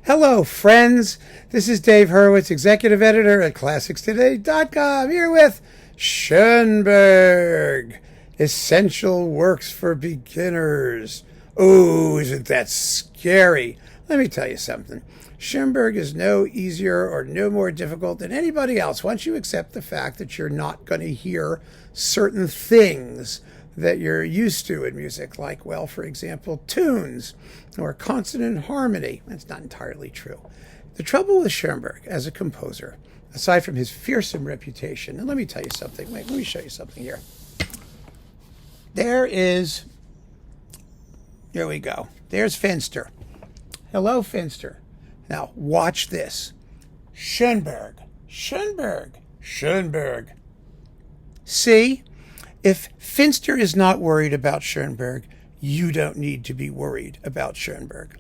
Hello, friends. This is Dave Hurwitz, executive editor at ClassicsToday.com, here with Schoenberg, Essential Works for Beginners. Oh, isn't that scary? Let me tell you something. Schoenberg is no easier or no more difficult than anybody else once you accept the fact that you're not going to hear certain things that you're used to in music, like, well, for example, tunes or consonant harmony. That's not entirely true. The trouble with Schoenberg as a composer, aside from his fearsome reputation, and let me tell you something. Wait, let me show you something here. Here we go. There's Finster. Hello, Finster. Now, watch this. Schoenberg. See? If Finster is not worried about Schoenberg, you don't need to be worried about Schoenberg.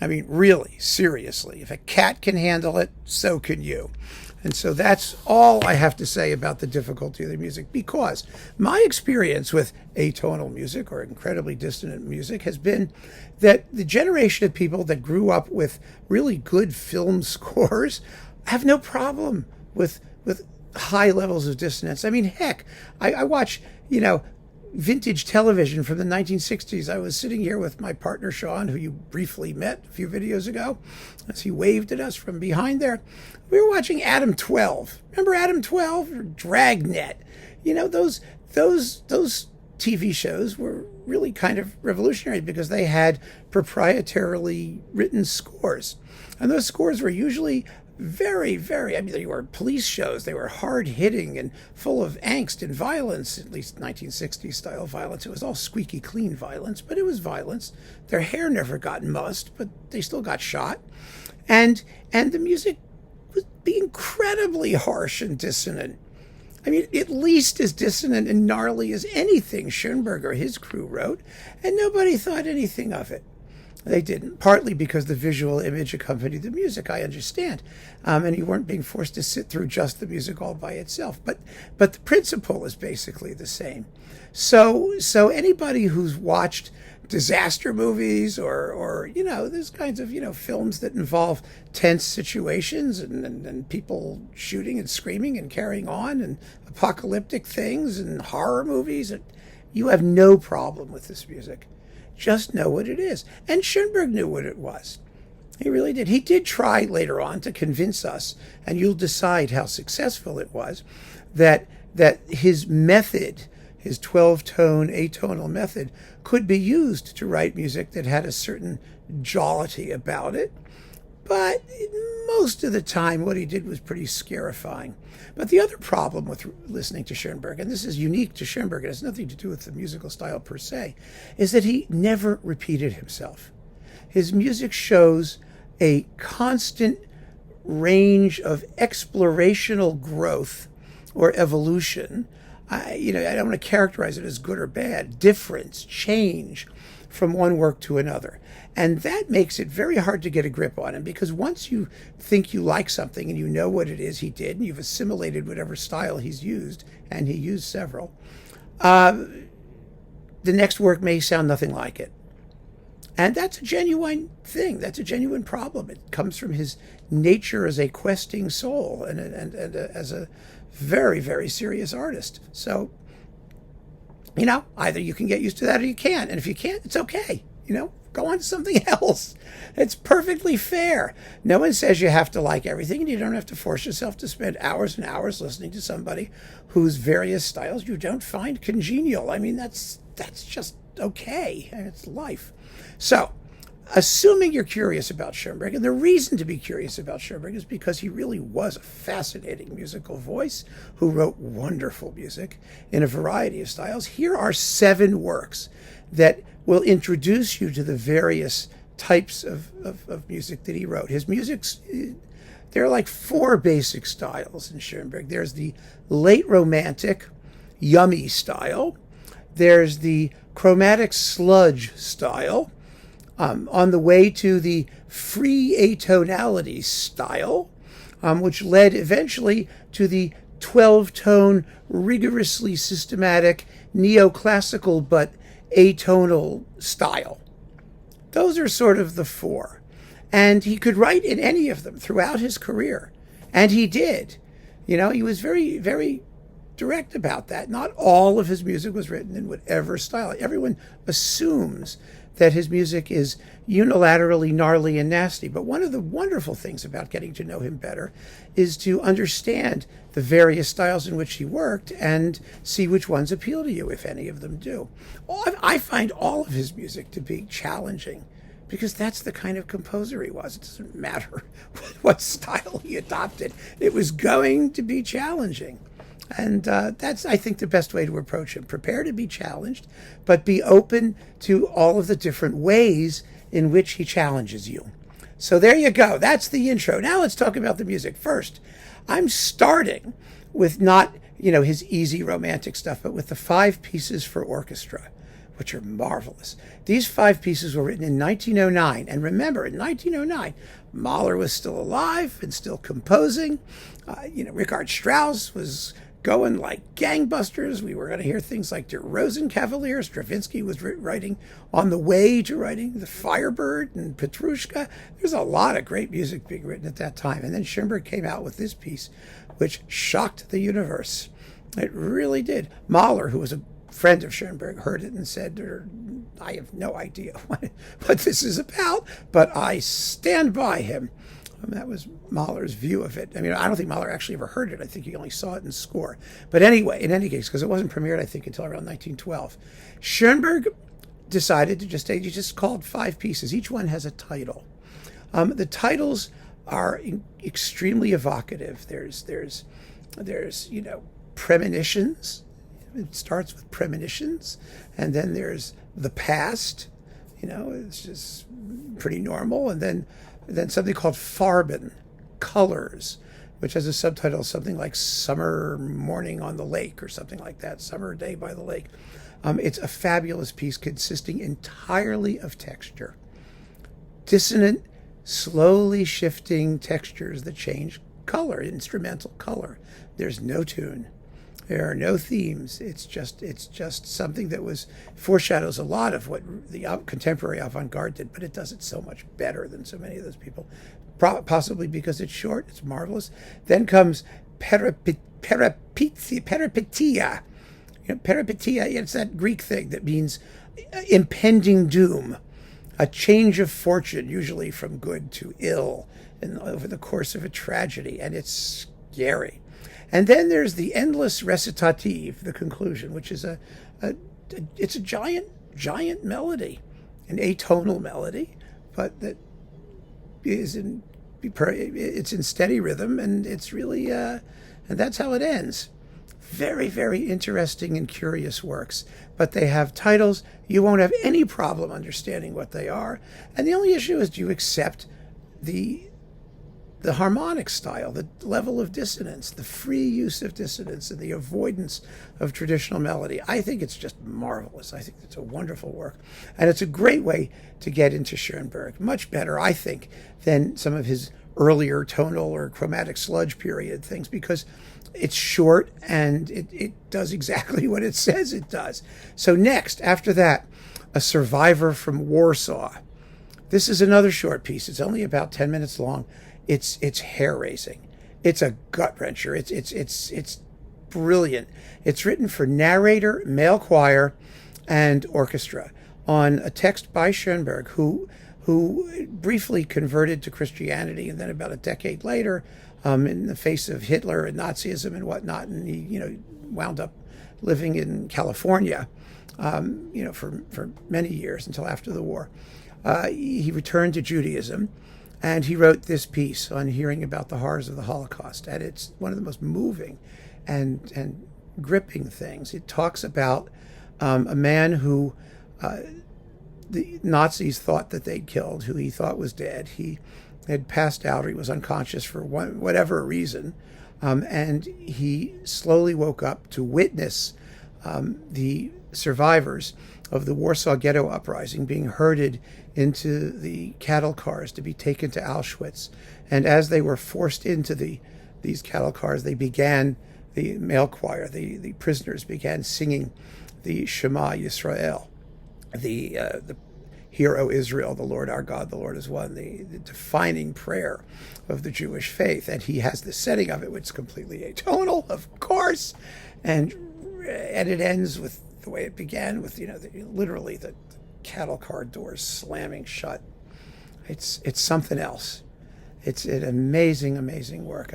I mean, really, seriously. If a cat can handle it, so can you. And so that's all I have to say about the difficulty of the music, because my experience with atonal music or incredibly dissonant music has been that the generation of people that grew up with really good film scores have no problem with high levels of dissonance. I mean, heck, I watch, vintage television from the 1960s. I was sitting here with my partner, Sean, who you briefly met a few videos ago, as he waved at us from behind there. We were watching Adam 12. Remember Adam 12 or Dragnet? Those TV shows were really kind of revolutionary because they had proprietarily written scores. And those scores were usually very, they were police shows. They were hard-hitting and full of angst and violence, at least 1960s style violence. It was all squeaky clean violence, but it was violence. Their hair never got mussed, but they still got shot. And the music would be incredibly harsh and dissonant. I mean, at least as dissonant and gnarly as anything Schoenberg or his crew wrote, and nobody thought anything of it. They didn't, partly because the visual image accompanied the music, I understand. And you weren't being forced to sit through just the music all by itself. But the principle is basically the same. So anybody who's watched disaster movies or those kinds of, films that involve tense situations and people shooting and screaming and carrying on and apocalyptic things and horror movies, you have no problem with this music. Just know what it is. And Schoenberg knew what it was. He really did. He did try later on to convince us, and you'll decide how successful it was, that his method, his 12-tone atonal method, could be used to write music that had a certain jollity about it. But most of the time, what he did was pretty scarifying. But the other problem with listening to Schoenberg, and this is unique to Schoenberg, it has nothing to do with the musical style per se, is that he never repeated himself. His music shows a constant range of explorational growth or evolution. I don't want to characterize it as good or bad, difference, change from one work to another. And that makes it very hard to get a grip on him, because once you think you like something and you know what it is he did, and you've assimilated whatever style he's used, and he used several, the next work may sound nothing like it. And that's a genuine thing. That's a genuine problem. It comes from his nature as a questing soul and as a very, very serious artist. So, either you can get used to that or you can't. And if you can't, it's okay. Go on to something else. It's perfectly fair. No one says you have to like everything, and you don't have to force yourself to spend hours and hours listening to somebody whose various styles you don't find congenial. I mean, that's just okay. It's life. So, assuming you're curious about Schoenberg, and the reason to be curious about Schoenberg is because he really was a fascinating musical voice who wrote wonderful music in a variety of styles, here are 7 works that will introduce you to the various types of music that he wrote. His music's, there are like 4 basic styles in Schoenberg. There's the late romantic, yummy style. There's the chromatic sludge style, on the way to the free atonality style, which led eventually to the 12-tone, rigorously systematic, neoclassical but atonal style. Those are sort of the 4. And he could write in any of them throughout his career. And he did. You know, he was very, very direct about that. Not all of his music was written in whatever style. Everyone assumes that his music is unilaterally gnarly and nasty. But one of the wonderful things about getting to know him better is to understand the various styles in which he worked and see which ones appeal to you, if any of them do. I find all of his music to be challenging, because that's the kind of composer he was. It doesn't matter what style he adopted. It was going to be challenging. And that's, I think, the best way to approach him. Prepare to be challenged, but be open to all of the different ways in which he challenges you. So there you go. That's the intro. Now let's talk about the music. First, I'm starting with not, his easy romantic stuff, but with the 5 pieces for orchestra, which are marvelous. These 5 pieces were written in 1909. And remember, in 1909, Mahler was still alive and still composing. Richard Strauss was going like gangbusters. We were going to hear things like Der Rosenkavalier. Stravinsky was writing on the way to writing The Firebird and Petrushka. There's a lot of great music being written at that time. And then Schoenberg came out with this piece, which shocked the universe. It really did. Mahler, who was a friend of Schoenberg, heard it and said, I have no idea what this is about, but I stand by him. That was Mahler's view of it. I mean, I don't think Mahler actually ever heard it. I think he only saw it in score. But anyway, in any case, because it wasn't premiered, I think, until around 1912, Schoenberg decided to he just called 5 pieces. Each one has a title. The titles are extremely evocative. There's premonitions. It starts with premonitions, and then there's the past. It's just pretty normal, and then something called Farben, colors, which has a subtitle something like Summer Morning on the Lake or something like that, Summer Day by the Lake. It's a fabulous piece consisting entirely of texture. Dissonant, slowly shifting textures that change color, instrumental color. There's no tune. There are no themes. It's just something that foreshadows a lot of what the contemporary avant-garde did, but it does it so much better than so many of those people. Possibly because it's short, it's marvelous. Then comes peripetia. Peripetia, it's that Greek thing that means impending doom, a change of fortune, usually from good to ill, over the course of a tragedy, and it's scary. And then there's the endless recitative, the conclusion, which is it's a giant melody, an atonal melody, but that is it's in steady rhythm, and it's really and that's how it ends. Very, very interesting and curious works, but they have titles. You won't have any problem understanding what they are, and the only issue is, do you accept the harmonic style, the level of dissonance, the free use of dissonance, and the avoidance of traditional melody? I think it's just marvelous. I think it's a wonderful work. And it's a great way to get into Schoenberg. Much better, I think, than some of his earlier tonal or chromatic sludge period things, because it's short and it does exactly what it says it does. So next, after that, A Survivor from Warsaw. This is another short piece. It's only about 10 minutes long. It's hair-raising. It's a gut-wrencher. It's brilliant. It's written for narrator, male choir, and orchestra on a text by Schoenberg, who briefly converted to Christianity, and then about a decade later, in the face of Hitler and Nazism and whatnot, and he wound up living in California, for many years until after the war. He returned to Judaism. And he wrote this piece on hearing about the horrors of the Holocaust. And it's one of the most moving and gripping things. It talks about a man who the Nazis thought that they'd killed, who he thought was dead. He had passed out, or he was unconscious for whatever reason. And he slowly woke up to witness the survivors of the Warsaw Ghetto Uprising being herded into the cattle cars to be taken to Auschwitz. And as they were forced into these cattle cars, the male choir, the prisoners began singing the Shema Yisrael, Hear, O Israel, the Lord our God, the Lord is one, the defining prayer of the Jewish faith. And he has the setting of it, which is completely atonal, of course. And it ends with the way it began, with, literally the cattle car doors slamming shut. It's something else. It's an amazing, amazing work.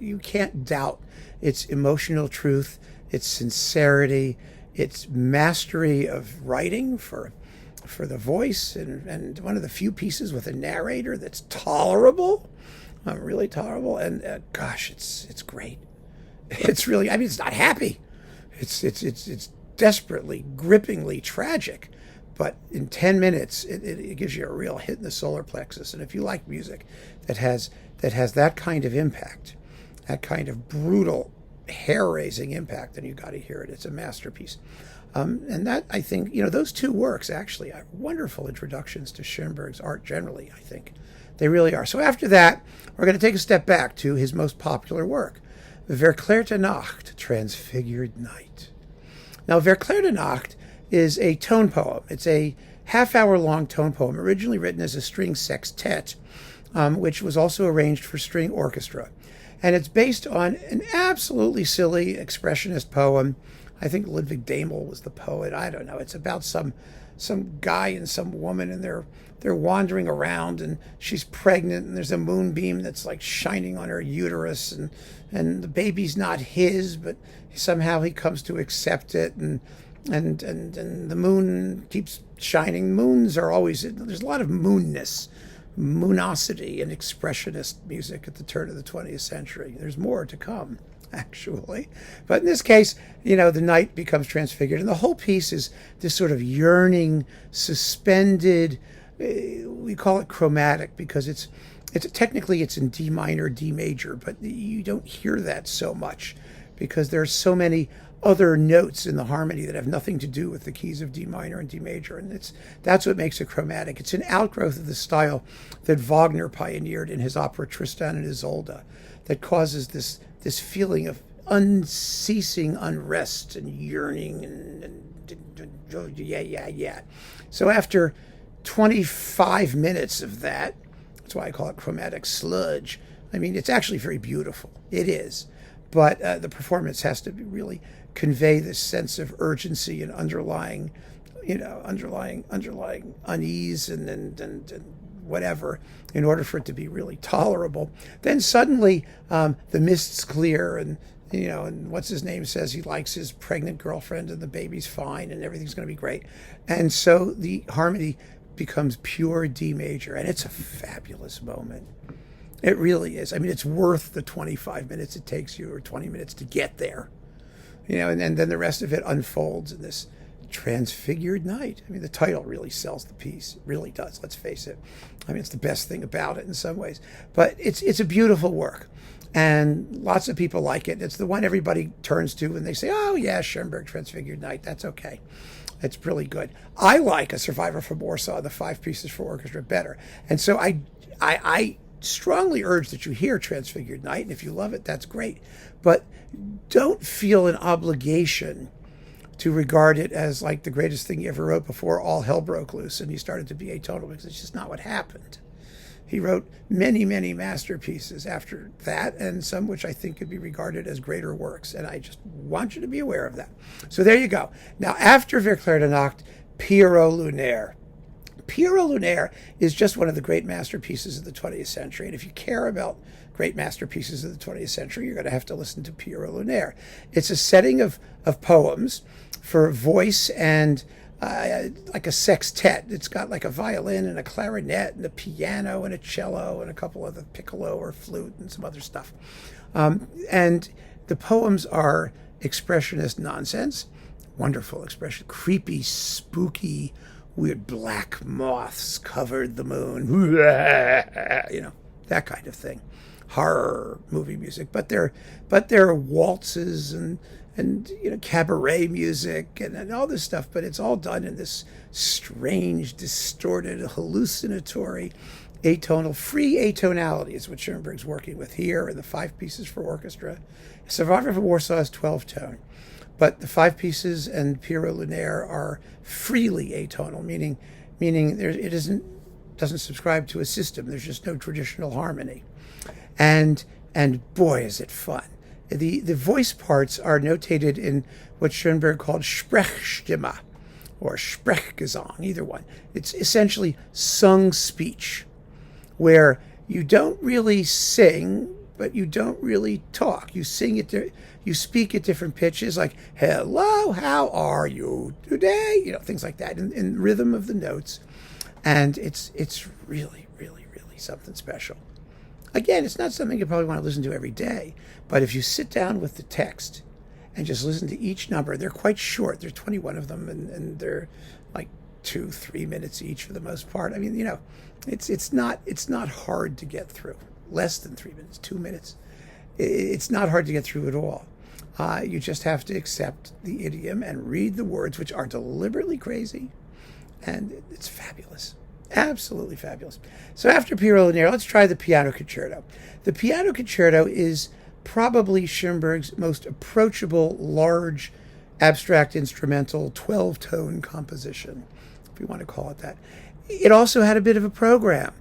You can't doubt its emotional truth, its sincerity, its mastery of writing for the voice, and one of the few pieces with a narrator that's tolerable, really tolerable. And gosh, it's great. It's really, it's not happy. It's desperately, grippingly tragic. But in 10 minutes, it gives you a real hit in the solar plexus. And if you like music that has that kind of impact, that kind of brutal, hair-raising impact, then you got to hear it. It's a masterpiece. And that, I think, those two works actually are wonderful introductions to Schoenberg's art generally, I think. They really are. So after that, we're going to take a step back to his most popular work, Verklärte Nacht, Transfigured Night. Now, Verklärte Nacht is a tone poem. It's a half-hour-long tone poem, originally written as a string sextet, which was also arranged for string orchestra. And it's based on an absolutely silly expressionist poem. I think Ludwig Daimel was the poet. I don't know. It's about some guy and some woman, and they're wandering around, and she's pregnant, and there's a moonbeam that's like shining on her uterus, and the baby's not his, but somehow he comes to accept it, and the moon keeps shining. Moons are always, there's a lot of moonosity in expressionist music at the turn of the 20th century. There's more to come, actually. But in this case, the night becomes transfigured, and the whole piece is this sort of yearning, suspended, we call it chromatic because it's technically it's in D minor, D major, but you don't hear that so much because there's so many other notes in the harmony that have nothing to do with the keys of D minor and D major, and that's what makes it chromatic. It's an outgrowth of the style that Wagner pioneered in his opera Tristan and Isolde, that causes this feeling of unceasing unrest and yearning and yeah. So after 25 minutes of that, that's why I call it chromatic sludge. It's actually very beautiful. It is. But the performance has to really convey this sense of urgency and underlying unease and whatever, in order for it to be really tolerable. Then suddenly the mists clear, and what's his name says he likes his pregnant girlfriend, and the baby's fine, and everything's going to be great. And so the harmony becomes pure D major, and it's a fabulous moment. It really is. It's worth the 25 minutes it takes you, or 20 minutes to get there. And then the rest of it unfolds in this transfigured night. The title really sells the piece. It really does, let's face it. It's the best thing about it in some ways. But it's a beautiful work. And lots of people like it. It's the one everybody turns to when they say, oh, yeah, Schoenberg, Transfigured Night. That's okay. It's really good. I like A Survivor from Warsaw, the 5 pieces for orchestra, better. And so I strongly urge that you hear Transfigured Night, and if you love it, that's great. But don't feel an obligation to regard it as like the greatest thing he ever wrote before all hell broke loose and he started to be atonal, because it's just not what happened. He wrote many, many masterpieces after that, and some which I think could be regarded as greater works, and I just want you to be aware of that. So there you go. Now, after Verklärte Nacht, Pierrot Lunaire. Pierrot Lunaire is just one of the great masterpieces of the 20th century. And if you care about great masterpieces of the 20th century, you're going to have to listen to Pierrot Lunaire. It's a setting of poems for voice and like a sextet. It's got like a violin and a clarinet and a piano and a cello and a couple of the piccolo or flute and some other stuff. And the poems are expressionist nonsense, wonderful expression, creepy, spooky, weird black moths covered the moon, that kind of thing. Horror movie music, but there are waltzes and cabaret music and all this stuff, but it's all done in this strange, distorted, hallucinatory, atonal, free atonality is what Schoenberg's working with here in the 5 pieces for orchestra. Survivor from Warsaw is 12 tone. But the 5 pieces and Pierrot Lunaire are freely atonal, meaning meaning doesn't subscribe to a system. There's just no traditional harmony. And boy, is it fun. The voice parts are notated in what Schoenberg called Sprechstimme or Sprechgesang, either one. It's essentially sung speech, where you don't really sing, but you don't really talk. You speak at different pitches, like "Hello, how are you today?" Things like that, in rhythm of the notes, and it's really, really, really something special. Again, it's not something you probably want to listen to every day, but if you sit down with the text and just listen to each number, they're quite short. There's 21 of them, and they're like 2-3 minutes each for the most part. I mean, it's not hard to get through. Less than 3 minutes, 2 minutes. It's not hard to get through at all. You just have to accept the idiom and read the words, which are deliberately crazy, and it's fabulous. Absolutely fabulous. So after Pierrot Lunaire, let's try the Piano Concerto. The Piano Concerto is probably Schoenberg's most approachable, large, abstract instrumental 12-tone composition, if you want to call it that. It also had a bit of a program.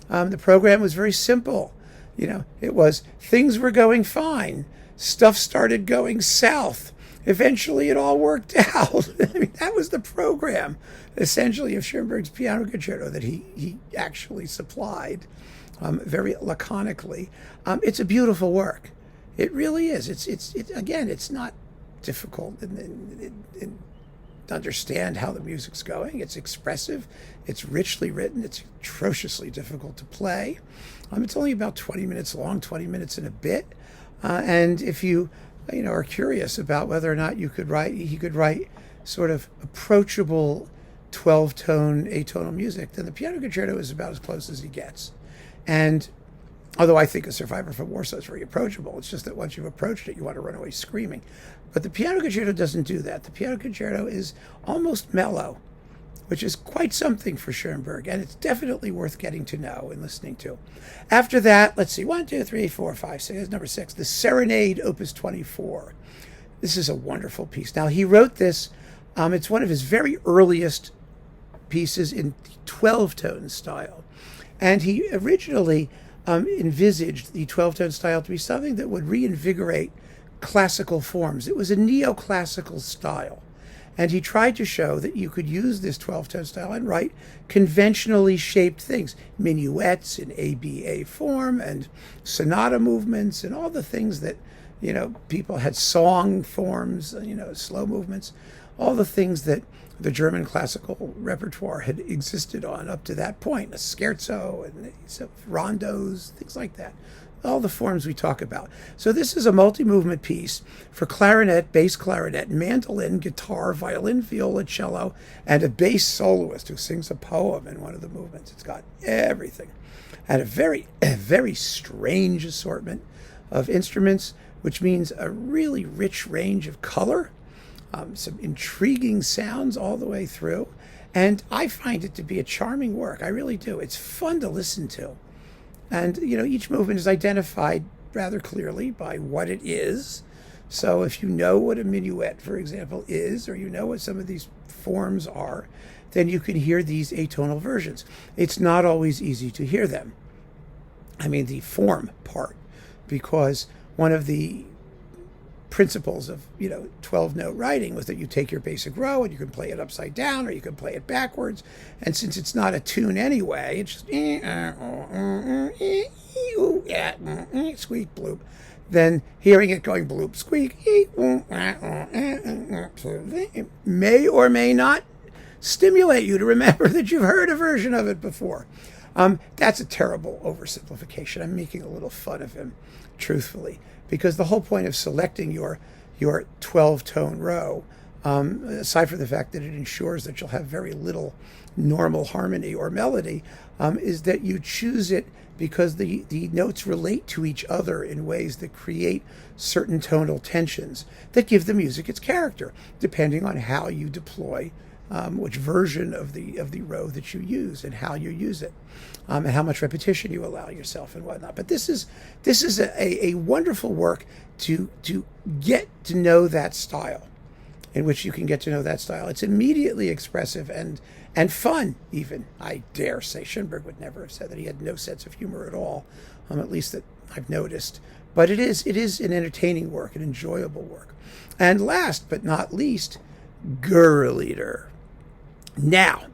The program was very simple. It was things were going fine. Stuff started going south. Eventually, it all worked out. I mean, that was the program, essentially, of Schoenberg's Piano Concerto that he actually supplied very laconically. It's a beautiful work. It really is. It's not difficult to understand how the music's going. It's expressive. It's richly written. It's atrociously difficult to play. It's only about 20 minutes long, 20 minutes and a bit. And if you are curious about whether or not he could write sort of approachable 12-tone atonal music, then the Piano Concerto is about as close as he gets. And although I think A Survivor from Warsaw is very approachable, it's just that once you've approached it, you want to run away screaming. But the Piano Concerto doesn't do that. The Piano Concerto is almost mellow, which is quite something for Schoenberg, and it's definitely worth getting to know and listening to. After that, let's see, 1, 2, 3, 4, 5, 6, number 6, the Serenade, Opus 24. This is a wonderful piece. Now, he wrote this, it's one of his very earliest pieces in the 12-tone style. And he originally envisaged the 12-tone style to be something that would reinvigorate classical forms. It was a neoclassical style. And he tried to show that you could use this 12-tone style and write conventionally shaped things, minuets in ABA form and sonata movements and all the things that, people had song forms, slow movements, all the things that the German classical repertoire had existed on up to that point, a scherzo and rondos, things like that. All the forms we talk about. So this is a multi-movement piece for clarinet, bass clarinet, mandolin, guitar, violin, viola, cello, and a bass soloist who sings a poem in one of the movements. It's got everything. And a very strange assortment of instruments, which means a really rich range of color, some intriguing sounds all the way through. And I find it to be a charming work. I really do. It's fun to listen to. And, each movement is identified rather clearly by what it is. So if you know what a minuet, for example, is, or you know what some of these forms are, then you can hear these atonal versions. It's not always easy to hear them. I mean, the form part, because one of the principles of 12-note writing was that you take your basic row and you can play it upside down or you can play it backwards, and since it's not a tune anyway, it's just squeak bloop, then hearing it going bloop squeak may or may not stimulate you to remember that you've heard a version of it before. That's a terrible oversimplification. I'm making a little fun of him, truthfully, because the whole point of selecting your 12-tone row, aside from the fact that it ensures that you'll have very little normal harmony or melody, is that you choose it because the notes relate to each other in ways that create certain tonal tensions that give the music its character, depending on how you deploy which version of the row that you use and how you use it, and how much repetition you allow yourself and whatnot. But this is a wonderful work to get to know that style, in which you can get to know that style. It's immediately expressive and and fun even. I dare say Schoenberg would never have said that he had no sense of humor at all, at least that I've noticed. But it is an entertaining work, an enjoyable work. And last but not least, Gurre-Lieder. Now,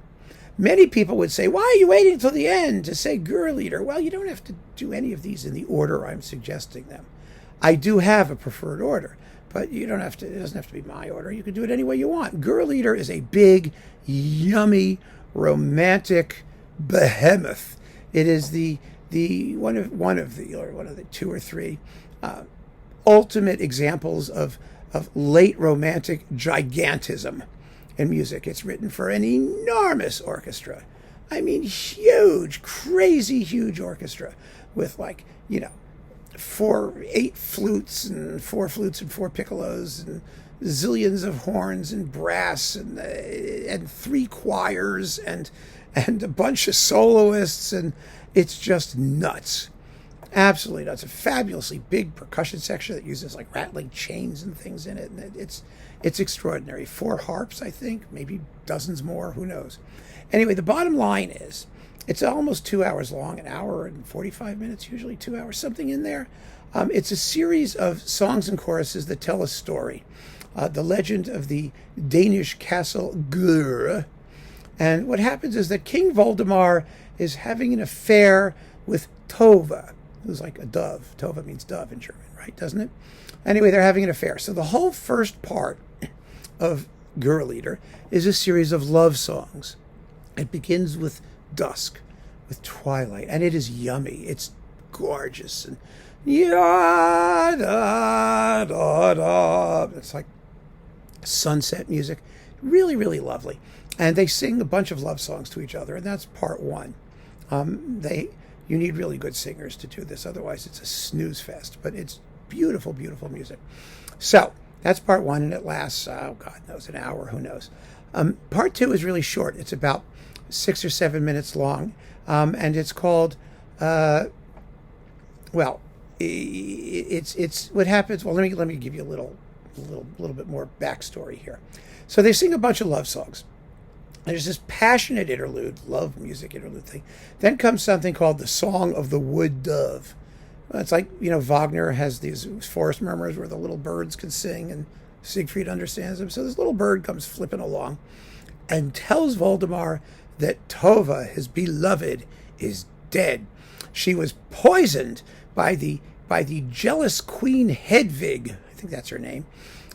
many people would say, why are you waiting until the end to say Gurre-Lieder? Well, you don't have to do any of these in the order I'm suggesting them. I do have a preferred order, but you don't have to. It doesn't have to be my order. You can do it any way you want. Gurre-Lieder is a big, yummy, romantic behemoth. It is the one of the two or three ultimate examples of late romantic gigantism in music. It's written for an enormous orchestra. I mean, huge, crazy, huge orchestra with 8 flutes and 4 flutes and 4 piccolos and zillions of horns and brass and 3 choirs and a bunch of soloists, and it's just nuts. Absolutely nuts. A fabulously big percussion section that uses rattling chains and things in it, and it's extraordinary. 4 harps, I think, maybe dozens more, who knows. Anyway, the bottom line is it's almost 2 hours long, an hour and 45 minutes, usually 2 hours, something in there. It's a series of songs and choruses that tell a story. The legend of the Danish castle Gurre. And what happens is that King Voldemar is having an affair with Tova, who's like a dove. Tova means dove in German, right? Doesn't it? Anyway, they're having an affair. So the whole first part of Gurrelieder is a series of love songs. It begins with dusk, with twilight, and it is yummy. It's gorgeous, and ya da da da. It's like sunset music, really, really lovely. And they sing a bunch of love songs to each other, and that's part one. You need really good singers to do this, otherwise it's a snooze fest. But it's beautiful, beautiful music. So that's part one, and it lasts, God knows, an hour, who knows. Part two is really short. It's about 6 or 7 minutes long, and it's called, it's what happens. Well, let me give you a little bit more backstory here. So they sing a bunch of love songs. There's this passionate interlude, love music interlude thing. Then comes something called the Song of the Wood Dove. It's like, Wagner has these forest murmurs where the little birds can sing, and Siegfried understands them. So this little bird comes flipping along and tells Voldemar that Tova, his beloved, is dead. She was poisoned by the jealous Queen Hedwig. I think that's her name.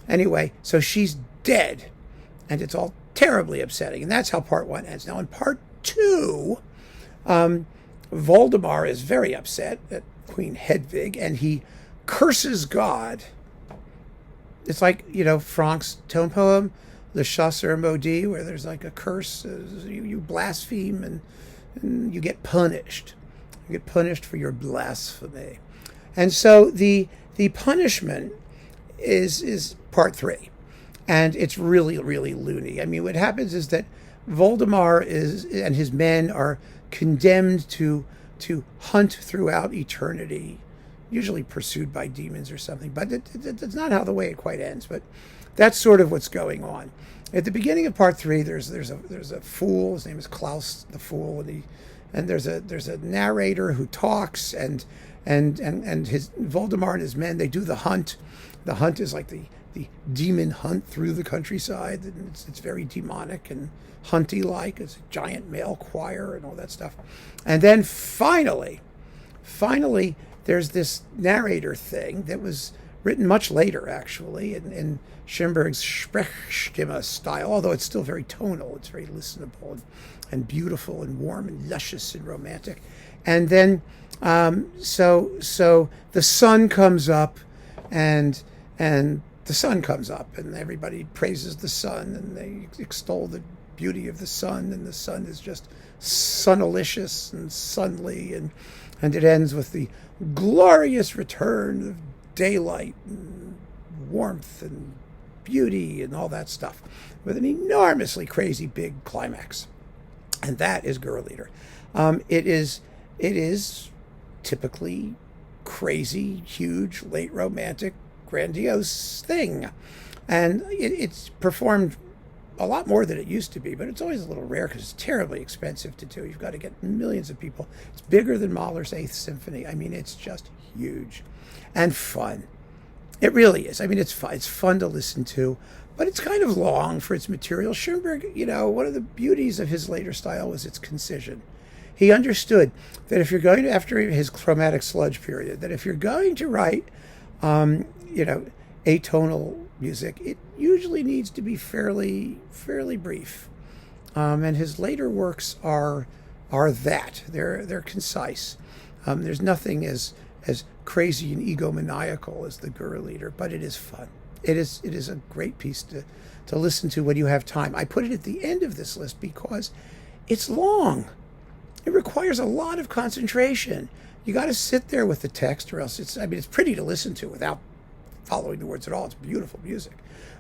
Anyway, so she's dead, and it's all terribly upsetting. And that's how part one ends. Now, in part two, Voldemar is very upset at Queen Hedwig, and he curses God. It's like, Franck's tone poem, Le Chasseur Maudit, where there's like a curse. You blaspheme, and you get punished. You get punished for your blasphemy. And so the punishment is part three. And it's really, really loony. I mean, what happens is that Voldemar and his men are condemned to hunt throughout eternity, usually pursued by demons or something. But it's not how the way it quite ends. But that's sort of what's going on. At the beginning of part three, there's a fool. His name is Klaus the Fool, and there's a narrator who talks, and his Voldemar and his men, they do the hunt. The hunt is like the demon hunt through the countryside. It's very demonic and hunty-like. It's a giant male choir and all that stuff. And then finally, there's this narrator thing that was written much later, actually, in Schoenberg's Sprechstimme style, although it's still very tonal. It's very listenable and beautiful and warm and luscious and romantic. And then, so the sun comes up, and the sun comes up, and everybody praises the sun, and they extol the beauty of the sun, and the sun is just sunalicious and sunly, and it ends with the glorious return of daylight and warmth and beauty and all that stuff, with an enormously crazy big climax. And that is Gurrelieder. It is typically crazy, huge, late romantic, grandiose thing, and it's performed a lot more than it used to be, but it's always a little rare because it's terribly expensive to do. You've got to get millions of people. It's bigger than Mahler's Eighth Symphony. I mean, it's just huge and fun. It really is. I mean, it's fun. It's fun to listen to, but it's kind of long for its material. Schoenberg, one of the beauties of his later style was its concision. He understood that if you're going to, after his chromatic sludge period, that if you're going to write, atonal music, it usually needs to be fairly brief. And his later works are that. They're concise. There's nothing as crazy and egomaniacal as the Gurre-Lieder, but it is fun. It is a great piece to listen to when you have time. I put it at the end of this list because it's long. It requires a lot of concentration. You got to sit there with the text, or else it's pretty to listen to without following the words at all. It's beautiful music,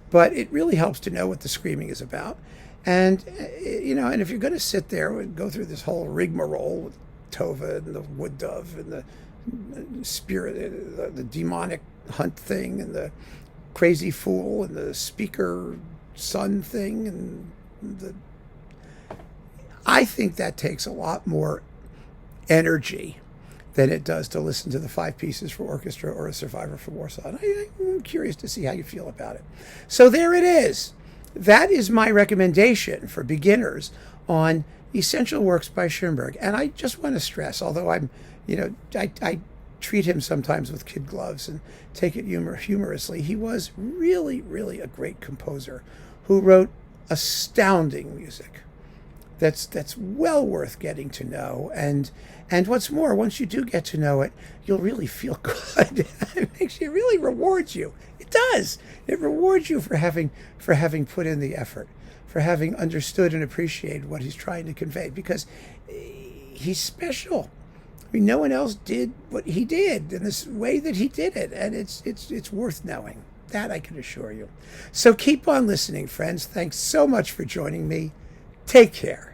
but it really helps to know what the screaming is about. And and if you're going to sit there and go through this whole rigmarole with Tova and the wood dove and the spirit, the demonic hunt thing, and the crazy fool and the speaker son thing, and I think that takes a lot more energy than it does to listen to the 5 pieces for orchestra or a survivor from Warsaw. And I'm curious to see how you feel about it. So there it is. That is my recommendation for beginners on essential works by Schoenberg. And I just want to stress, although I treat him sometimes with kid gloves and take it humorously, he was really, really a great composer who wrote astounding music that's well worth getting to know. And what's more, once you do get to know it, you'll really feel good. It really rewards you. It does. It rewards you for having put in the effort, for having understood and appreciated what he's trying to convey, because he's special. I mean, no one else did what he did in this way that he did it, and it's worth knowing. That I can assure you. So keep on listening, friends. Thanks so much for joining me. Take care.